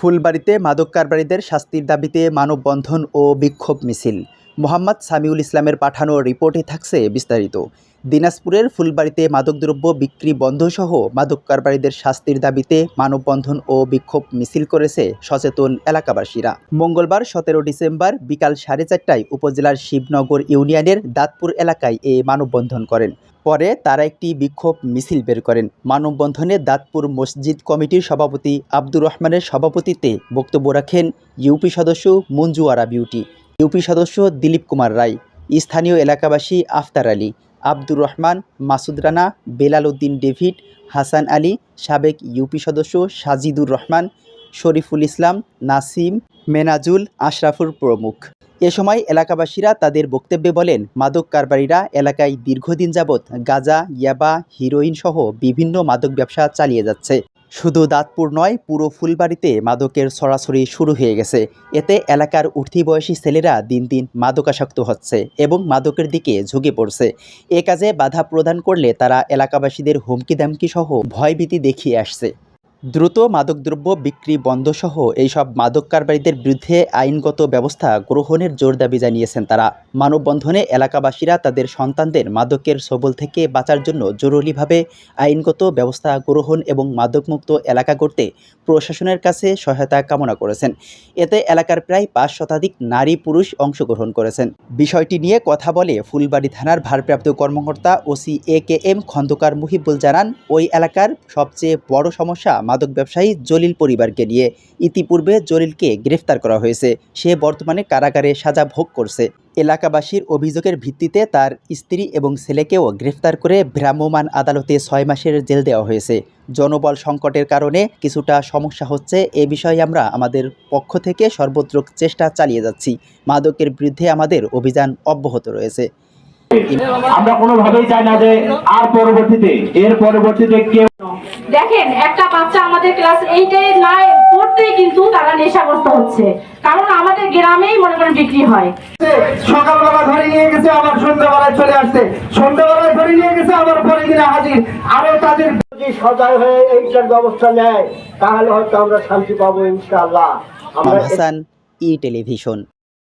ফুলবাড়ীতে মাদক কারবারিদের শাস্তির দাবিতে মানববন্ধন ও বিক্ষোভ মিছিল। মোহাম্মদ সামিউল ইসলামের পাঠানো রিপোর্টে থাকছে বিস্তারিত। দিনাজপুরের ফুলবাড়ীতে মাদকদ্রব্য বিক্রি বন্ধসহ মাদক কারবারিদের শাস্তির দাবিতে মানববন্ধন ও বিক্ষোভ মিছিল করেছে সচেতন এলাকাবাসীরা। মঙ্গলবার 17 ডিসেম্বর বিকাল 4:30টায় উপজেলার শিবনগর ইউনিয়নের দাঁতপুর এলাকায় এ মানববন্ধন করেন। পরে তারা একটি বিক্ষোভ মিছিল বের করেন। মানববন্ধনে দাঁতপুর মসজিদ কমিটির সভাপতি আব্দুর রহমানের সভাপতিত্বে বক্তব্য রাখেন ইউপি সদস্য মঞ্জু আরা বিউটি, ইউপি সদস্য দিলীপ কুমার রায়, স্থানীয় এলাকাবাসী আফতার আলী, আব্দুর রহমান, মাসুদ রানা, বেলাল উদ্দিন ডেভিড, হাসান আলী, সাবেক ইউপি সদস্য সাজিদুর রহমান, শরীফুল ইসলাম, নাসিম, মেনাজুল, আশরাফুর প্রমুখ। এ সময় এলাকাবাসীরা তাদের বক্তব্যে বলেন, মাদক কারবারিরা এলাকায় দীর্ঘদিন যাবৎ গাঁজা, ইয়াবা, হিরোইন সহ বিভিন্ন মাদক ব্যবসা চালিয়ে যাচ্ছে। শুধু দাঁতপুর নয়, পুরো ফুলবাড়ীতে মাদকের ছড়াছড়ি শুরু হয়ে গেছে। এতে এলাকার উঠতি বয়সী ছেলেরা দিন দিন মাদকাসক্ত হচ্ছে এবং মাদকের দিকে ঝুঁকে পড়ছে। এ কাজে বাধা প্রদান করলে তারা এলাকাবাসীদের হুমকি দামকি সহ ভয়ভীতি দেখিয়ে আসছে। দ্রুত মাদকদ্রব্য বিক্রি বন্ধসহ এইসব মাদক কারবারিদের বিরুদ্ধে আইনগত ব্যবস্থা গ্রহণের জোর দাবি জানিয়েছেন তারা। মানববন্ধনে এলাকাবাসীরা তাদের সন্তানদের মাদকের ছোবল থেকে বাঁচার জন্য জরুরিভাবে আইনগত ব্যবস্থা গ্রহণ এবং মাদকমুক্ত এলাকা করতে প্রশাসনের কাছে সহায়তা কামনা করেছেন। এতে এলাকার প্রায় 5 শতাধিক নারী পুরুষ অংশগ্রহণ করেছেন। বিষয়টি নিয়ে কথা বলে ফুলবাড়ী থানার ভারপ্রাপ্ত কর্মকর্তা ওসি AKM খন্দকার মুহিবুল জানান, ওই এলাকার সবচেয়ে বড় সমস্যা মাদক ব্যবসায়ী জলিল পরিবারকে নিয়ে। ইতিপূর্বে জলিলকে গ্রেফতার করা হয়েছে। সে বর্তমানে কারাগারে সাজা ভোগ করছে। এলাকাবাসীর অভিযোগের ভিত্তিতে তার স্ত্রী এবং ছেলেকেও গ্রেফতার করে ভ্রাম্যমাণ আদালতে 6 মাসের জেল দেওয়া হয়েছে। জনবল সংকটের কারণে কিছুটা সমস্যা হচ্ছে। এ বিষয়ে আমরা আমাদের পক্ষ থেকে সর্বোচ্চ চেষ্টা চালিয়ে যাচ্ছি। মাদকের বিরুদ্ধে আমাদের অভিযান অব্যাহত রয়েছে। আমরা কোনোভাবেই চাই না যে এর পরবর্তীতে কেউ দেখেন, একটা বাচ্চা আমাদের ক্লাস 8-এ না পড়তেই কিন্তু তারা নেশাগ্রস্ত হচ্ছে, কারণ আমাদের গ্রামেই মনে করেন বিক্রি হয়। সকালবেলা ধরে নিয়ে গেছে, আবার সন্ধ্যাবেলায় চলে আসছে, সন্ধ্যাবেলায় ধরে নিয়ে গেছে, আবার পরে দিনে হাজির। আরো তাদের যদি সজাগ হয়ে এইটার ব্যবস্থা নেয় তাহলে হয়তো আমরা শান্তি পাবো ইনশাআল্লাহ। হাসান, ই টেলিভিশন।